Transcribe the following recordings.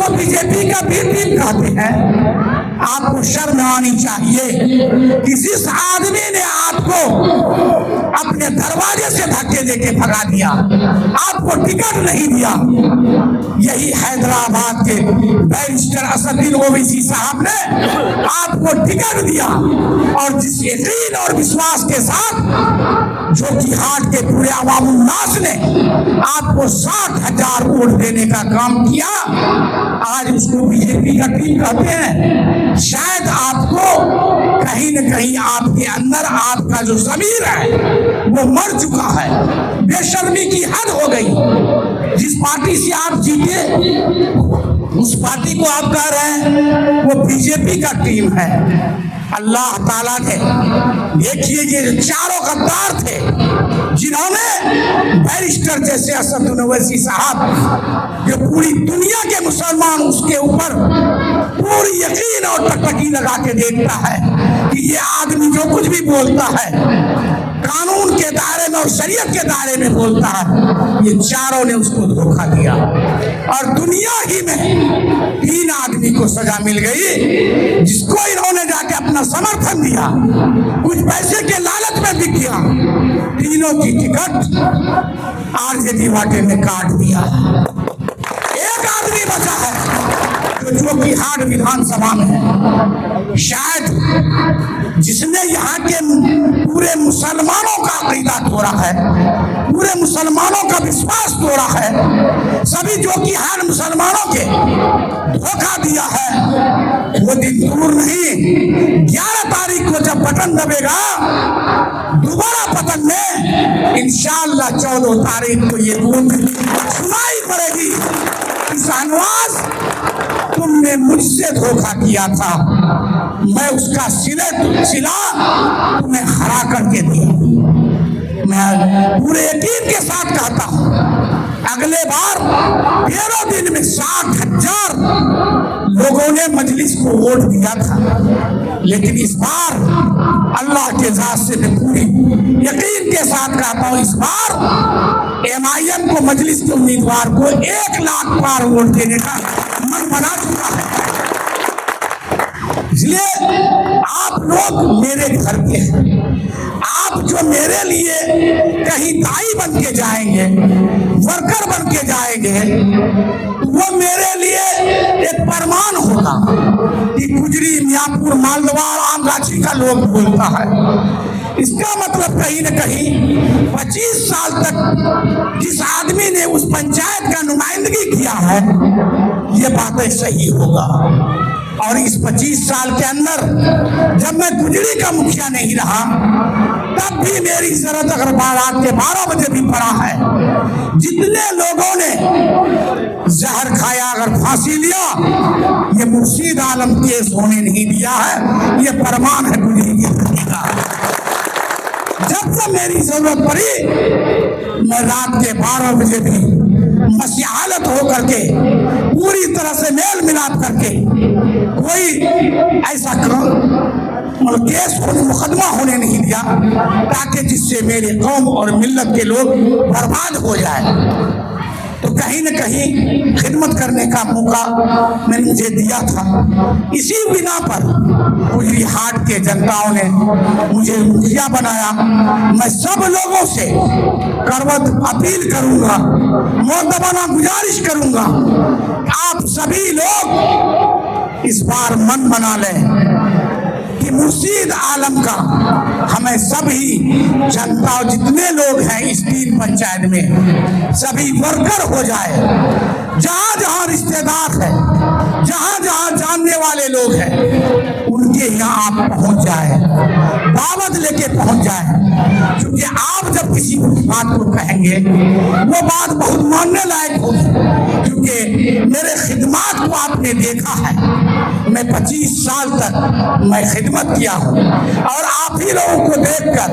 जिसको बीजेपी का B team कहते हैं, आपको शर्म आनी चाहिए कि जिस आदमी ने आपको अपने दरवाजे से धक्के देके भगा दिया, आपको टिकट नहीं दिया, यही हैदराबाद के बैरिस्टर असदुद्दीन ओवैसी साहब ने आपको टिकट दिया। और जिस यकीन और विश्वास के साथ जो कि हाट के पूरे अवामुन्नास ने आपको 60,000 वोट देने का काम किया, आज उसको बीजेपी का टीम कहते हैं। शायद आपको कहीं न कहीं आपके अंदर आपका जो ज़मीर है वो मर चुका है। बेशर्मी की हद हो गई। जिस पार्टी से आप जीते उस पार्टी को आप कह रहे हैं वो बीजेपी का टीम है। अल्लाह ताला ने, देखिए ये चारों गद्दार थे जिन्होंने बैरिस्टर जैसे असदुद्दीन ओवैसी साहब, जो पूरी दुनिया के मुसलमान उसके ऊपर पूरी यकीन और टकटकी लगा के देखता है कि ये आदमी जो कुछ भी बोलता है कानून के दायरे में और शरीयत के दायरे में बोलता है, ये चारों ने उसको धोखा दिया। और दुनिया ही में 3 आदमी को सजा मिल गई जिसको इन्होंने जाके अपना समर्थन दिया, कुछ पैसे के लालच में बिक गया, तीनों की टिकट आरजेडी वाटे में काट दिया। एक आदमी बचा है जो कि हाट विधानसभा में है, शायद जिसने यहाँ के पूरे मुसलमानों का अकीदा तोड़ा है, पूरे मुसलमानों का विश्वास तोड़ा है, सभी जो कि हर मुसलमानों के धोखा दिया है। वो दिन दूर नहीं, 11 तारीख को जब बटन दबेगा दोबारा पतन में इंशाअल्लाह 14 तारीख को ये गूंज सुनाई पड़ेगी। शाहनवाज, तुमने मुझसे धोखा किया था, मैं उसका सिला तुम्हें हरा करके दिया। मैं पूरे यकीन के साथ कहता हूँ, अगले बार 13 दिन में 60,000 लोगों ने मजलिस को वोट दिया था, लेकिन इस बार अल्लाह के जात से मैं पूरी यकीन के साथ कहता हूँ, इस बार MIM को मजलिस के उम्मीदवार को 1 लाख पार वोट देने का मन बना चुका है। इसलिए आप लोग मेरे घर के हैं, आप जो मेरे लिए कहीं दाई बन के जाएंगे, वर्कर बन के जाएंगे, वो मेरे लिए एक प्रमाण होगा कि गुजरी, मियापुर, मालदवार, आमगाछी का लोग बोलता है। इसका मतलब कहीं न कहीं 25 साल तक जिस आदमी ने उस पंचायत का नुमाइंदगी किया है, ये बातें सही होगा। और इस 25 साल के अंदर जब मैं गुजरी का मुखिया नहीं रहा, तब भी मेरी जरूरत अगर रात के 12 बजे भी पड़ा है, जितने लोगों ने जहर खाया, अगर फांसी लिया, ये मुर्शीद आलम केस होने नहीं दिया है। ये प्रमाण है गुजरी की धरती का। जब तक मेरी जरूरत पड़ी, मैं रात के 12 बजे भी मसीहालत होकर के पूरी तरह से मेल मिलाप करके कोई ऐसा केस होने, मुकदमा होने नहीं दिया, ताकि जिससे मेरे कौम और मिल्लत के लोग बर्बाद हो जाए। तो कहीं न कहीं खिदमत करने का मौका मैंने मुझे दिया था। इसी बिना पर गुजरी हाट के जनताओं ने मुझे मुखिया बनाया। मैं सब लोगों से करवत अपील करूंगा, मोतबाना गुजारिश करूंगा, आप सभी लोग इस बार मन बना लें कि मुर्शीद आलम का हमें सभी जनता, जितने लोग हैं इस 3 पंचायत में, सभी वर्कर हो जाए। जहां जहां रिश्तेदार है, जहां जहां जानने वाले लोग हैं, उनके यहाँ आप पहुंच जाए, दावत लेके पहुंच जाए। क्योंकि आप जब किसी बात को कहेंगे वो बात बहुत मानने लायक होगी, क्योंकि मेरे खिदमत को आपने देखा है। मैं 25 साल तक मैं खिदमत किया हूँ, और आप ही लोगों को देखकर,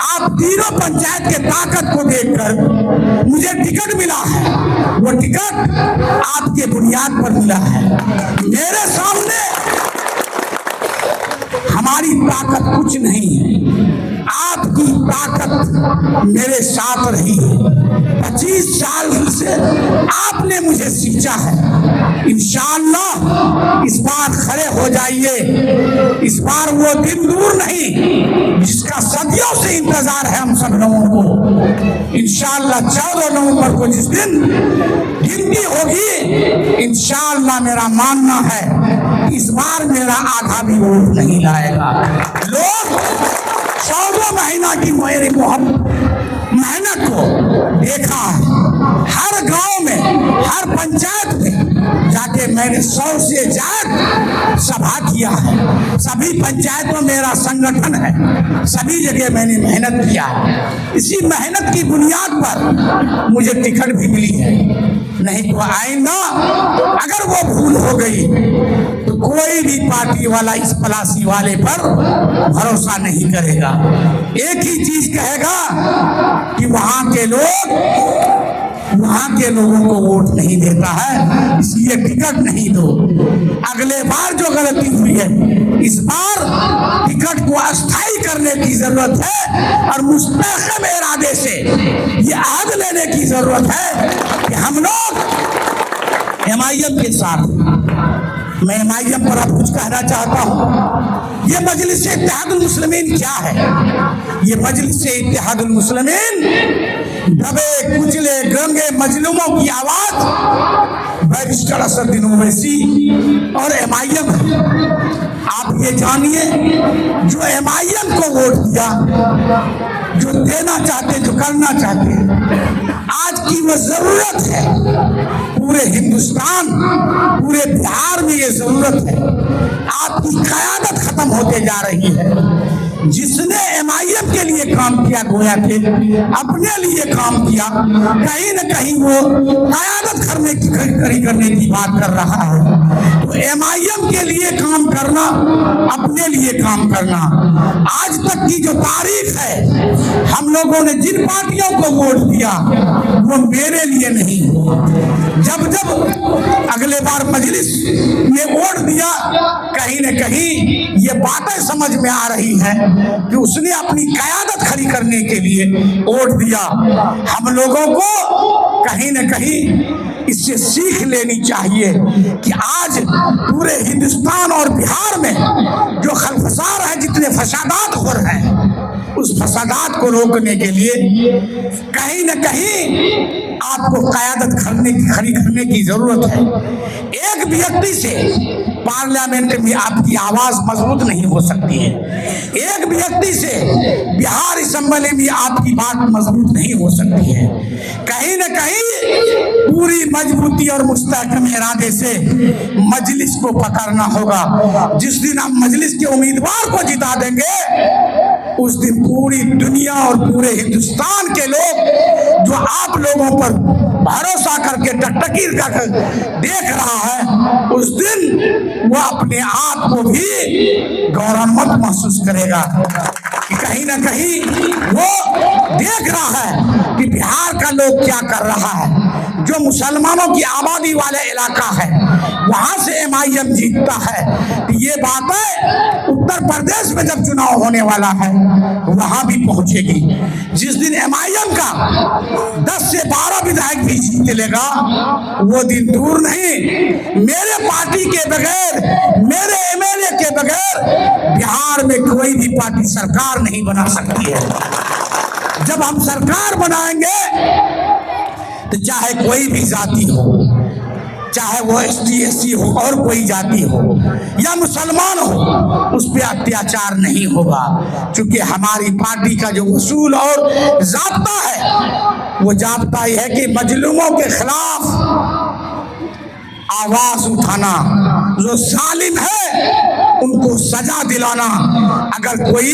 आप तीनों पंचायत के ताकत को देखकर मुझे टिकट मिला है। वो टिकट आपके बुनियाद पर मिला है। मेरे सामने हमारी ताकत कुछ नहीं है, आपकी ताकत मेरे साथ रही है। 25 साल से आपने मुझे सींचा है। इंशाअल्लाह इस बार खड़े हो जाइए। इस बार वो दिन दूर नहीं जिसका सदियों से इंतजार है हम सब लोगों को। इंशाअल्लाह 14 नवंबर को जिस दिन गिनती होगी, इंशाअल्लाह मेरा मानना है इस बार मेरा आधा भी वोट नहीं लाएगा। लोग 14 महीना की मेरी मेहनत को देखा है। हर गांव में, हर पंचायत में जाके मैंने 100 से ज्यादा सभा किया है। सभी पंचायतों में मेरा संगठन है, सभी जगह मैंने मेहनत किया है। इसी मेहनत की बुनियाद पर मुझे टिकट भी मिली है। नहीं तो आइंदा अगर वो भूल हो गई तो कोई भी पार्टी वाला इस पलासी वाले पर भरोसा नहीं करेगा। एक ही चीज कहेगा कि वहां के लोगों को वोट नहीं देता है, इसलिए टिकट नहीं दो। अगले बार जो गलती हुई है, इस बार टिकट को अस्थायी करने की जरूरत है और मुस्तहकम इरादे से ये अहद लेने की जरूरत है कि हम लोग MIM के साथ, मैं MIM पर अब कुछ कहना चाहता हूँ। ये मजलिस-ए-इत्तेहादुल मुस्लिमीन क्या है? ये मजलिस-ए-इत्तेहादुल मुस्लिमीन दबे कुचले गंगे मजलूमों की आवाज बैरिस्टर असदुद्दीन ओवैसी और MIM है। आप ये जानिए, जो MIM को वोट दिया, जो देना चाहते, जो करना चाहते, आज की वो जरूरत है। पूरे हिंदुस्तान, पूरे बिहार में ये जरूरत है। आपकी क़यादत खत्म होते जा रही है। जिसने MIM के लिए काम किया, गोया के अपने लिए काम किया, कहीं न कहीं वो क़यादत करने की बात कर रहा है। तो MIM के लिए काम करना, अपने लिए काम करना, आज तक की जो तारीख है, हम लोगों ने जिन पार्टियों को वोट दिया वो मेरे लिए नहीं। जब अगले बार मजलिस ने वोट दिया, कहीं न कहीं ये बातें समझ में आ रही है कि उसने अपनी क़यादत खड़ी करने के लिए वोट दिया। हम लोगों को कहीं न कहीं इससे सीख लेनी चाहिए कि आज पूरे हिंदुस्तान और बिहार में जो खलफसार है, जितने फसादात हो रहे हैं, उस फसादात को रोकने के लिए कहीं न कहीं आपको क़यादत खड़ी करने की जरूरत है। एक व्यक्ति से पार्लियामेंट में आपकी आवाज मजबूत नहीं हो सकती है। एक व्यक्ति से बिहार असेंबली में आपकी बात मजबूत नहीं हो सकती है। कहीं न कहीं पूरी मजबूती और मुस्तहकम इरादे से मजलिस को पकड़ना होगा। जिस दिन आप मजलिस के उम्मीदवार को जिता देंगे, उस दिन पूरी दुनिया और पूरे हिंदुस्तान के लोग जो आप लोगों पर भरोसा करके टकटकी कर देख रहा है, उस दिन वो अपने आप को भी गौरवान्वित महसूस करेगा कि कहीं ना कहीं वो देख रहा है कि बिहार का लोग क्या कर रहा है। जो मुसलमानों की आबादी वाला इलाका है, वहां से MIM जीतता है। ये बातें उत्तर प्रदेश में जब चुनाव होने वाला है, वहां भी पहुंचेगी। जिस दिन MIM का 10 से 12 विधायक भी जीत लेगा, वो दिन दूर नहीं। मेरे पार्टी के बगैर, मेरे MLA के बगैर बिहार में कोई भी पार्टी सरकार नहीं बना सकती है। जब हम सरकार बनाएंगे तो चाहे कोई भी जाति हो, चाहे वो ST SC हो और कोई जाति हो या मुसलमान हो, उस पर अत्याचार नहीं होगा। क्योंकि हमारी पार्टी का जो उसूल और जाब्ता है, वो जाब्ता यह है कि मजलूमों के खिलाफ आवाज उठाना, जो जालिम है उनको सजा दिलाना, अगर कोई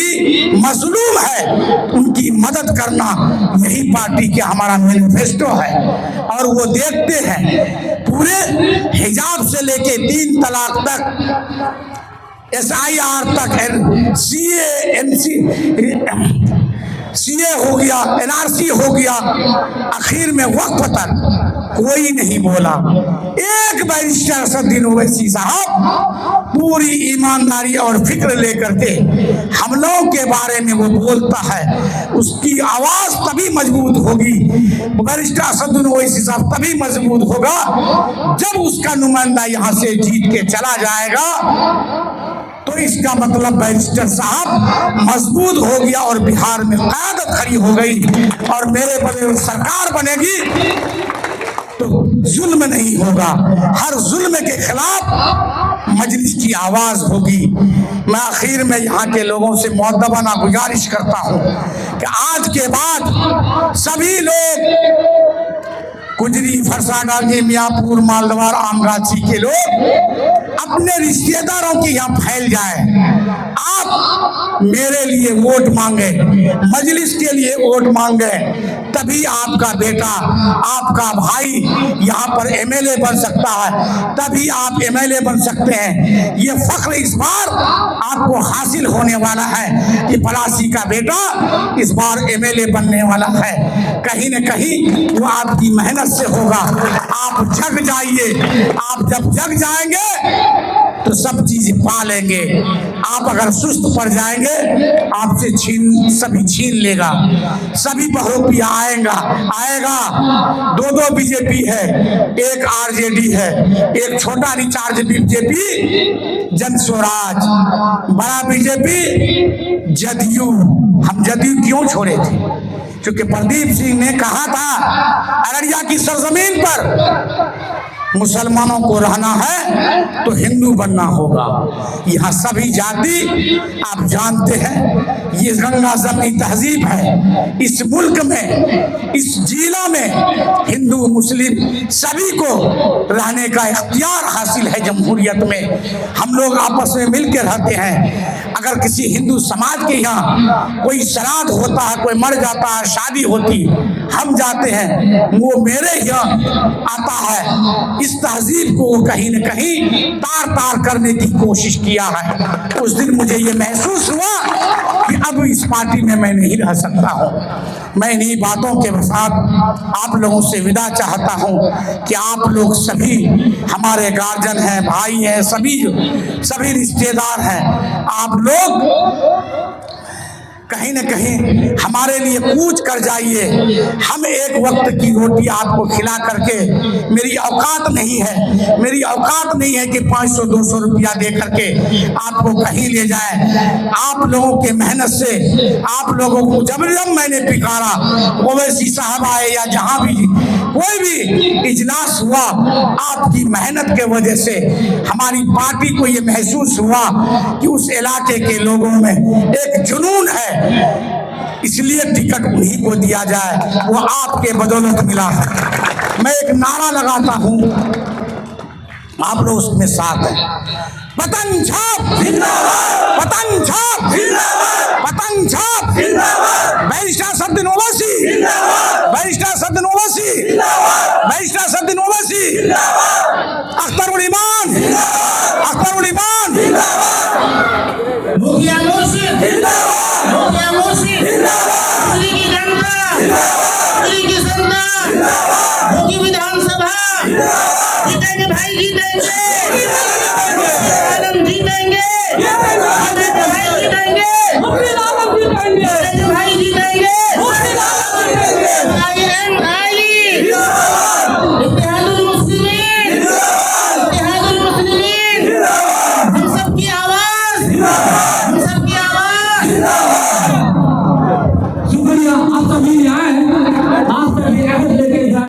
मजलूम है उनकी मदद करना, यही पार्टी के हमारा मैनिफेस्टो है। और वो देखते हैं पूरे हिजाब से लेके 3 तलाक तक, SIR तक, CA हो गया, NRC हो गया, आखिर में वक्फ तक कोई नहीं बोला। एक एक बैरिस्टर असदुद्दीन ओवैसी साहब पूरी ईमानदारी और फिक्र लेकर के हम लोगों के बारे में वो बोलता है, उसकी आवाज तभी मजबूत होगी, बैरिस्टर असदुद्दीन ओवैसी साहब तभी मजबूत होगा जब उसका नुमाइंदा यहाँ से जीत के चला जाएगा। तो इसका मतलब बैरिस्टर साहब मजबूत हो गया और बिहार में क़यादत खड़ी हो गई और मेरे बड़े सरकार बनेगी तो जुल्म नहीं होगा, हर जुल्म के खिलाफ मजलिस की आवाज होगी। मैं आखिर में यहाँ के लोगों से मुअद्दबाना गुजारिश करता हूँ कि आज के बाद सभी लोग गुजरी, फरसाडांगी, मियाँपुर, मालदवार, आमगाछी के लोग अपने रिश्तेदारों के यहाँ फैल जाए। आप मेरे लिए वोट मांगे, मजलिस के लिए वोट मांगे, तभी आपका बेटा, आपका भाई यहाँ पर एमएलए बन सकता है, तभी आप एमएलए बन सकते हैं। ये फख्र इस बार आपको हासिल होने वाला है कि पलासी का बेटा इस बार एमएलए बनने वाला है। कहीं न कहीं वो आपकी मेहनत से होगा। आप जग जाइए, आप जब जग जाएंगे तो सब चीज पा लेंगे। आप अगर सुस्त पड़ जाएंगे आपसे सभी छीन लेगा, सभी बहुरूपिया आएगा। दो बीजेपी है, एक आरजेडी है, एक छोटा रिचार्ज बीजेपी जन स्वराज, बड़ा बीजेपी जदयू। हम जदयू क्यों छोड़े थे? क्योंकि प्रदीप सिंह ने कहा था अररिया की सरजमीन पर मुसलमानों को रहना है तो हिंदू बनना होगा। यहाँ सभी जाति आप जानते हैं, ये गंगा जमनी तहजीब है। इस मुल्क में, इस जिला में हिंदू मुस्लिम सभी को रहने का इख्तियार हासिल है। जमहूरियत में हम लोग आपस में मिल के रहते हैं। अगर किसी हिंदू समाज के यहाँ कोई श्राद्ध होता है, कोई मर जाता है, शादी होती, हम जाते हैं, वो मेरे यहाँ आता है। इस तहजीब को कहीं न कहीं तार करने की कोशिश किया है। उस दिन मुझे ये महसूस हुआ कि अब इस पार्टी में मैं नहीं रह सकता हूँ। मैं इन्हीं बातों के साथ आप लोगों से विदा चाहता हूँ कि आप लोग सभी हमारे गार्जियन हैं, भाई हैं, सभी रिश्तेदार हैं। आप लोग कहीं न कहीं हमारे लिए कूच कर जाइए। हम एक वक्त की रोटी आपको खिला करके, मेरी औकात नहीं है कि 500-200 रुपया दे करके आपको कहीं ले जाए। आप लोगों के मेहनत से, आप लोगों को जब मैंने पिकारा, ओवैसी साहब आए या जहाँ भी कोई भी इजलास हुआ, आपकी मेहनत के वजह से हमारी पार्टी को ये महसूस हुआ कि उस इलाके के लोगों में एक जुनून है, इसलिए टिकट उन्हीं को दिया जाए। वो आपके बदौलत मिला है। मैं एक नारा लगाता हूं, आप लोग उसमें साथ हैं। पतंग छाप जिंदाबाद, पतंग छाप जिंदाबाद, पतंग छाप जिंदाबाद, बैरिस्टर असदुद्दीन ओवैसी जिंदाबाद, बैरिस्टर असदुद्दीन ओवैसी जिंदाबाद, बैरिस्टर असदुद्दीन ओवैसी जिंदाबाद, अख्तरुल ईमान जिंदाबाद, अख्तरुल ईमान जिंदाबाद, मुखिया मुर्शिद जिंदाबाद, मुखिया मुर्शिद जिंदाबाद, दिल्ली की जनता जिंदाबाद, दिल्ली की जनता जिंदाबाद, मोदी विधानसभा जिंदाबाद, जीतेंगे भाई, जीतेंगे, जीतेंगे, जीतेंगे।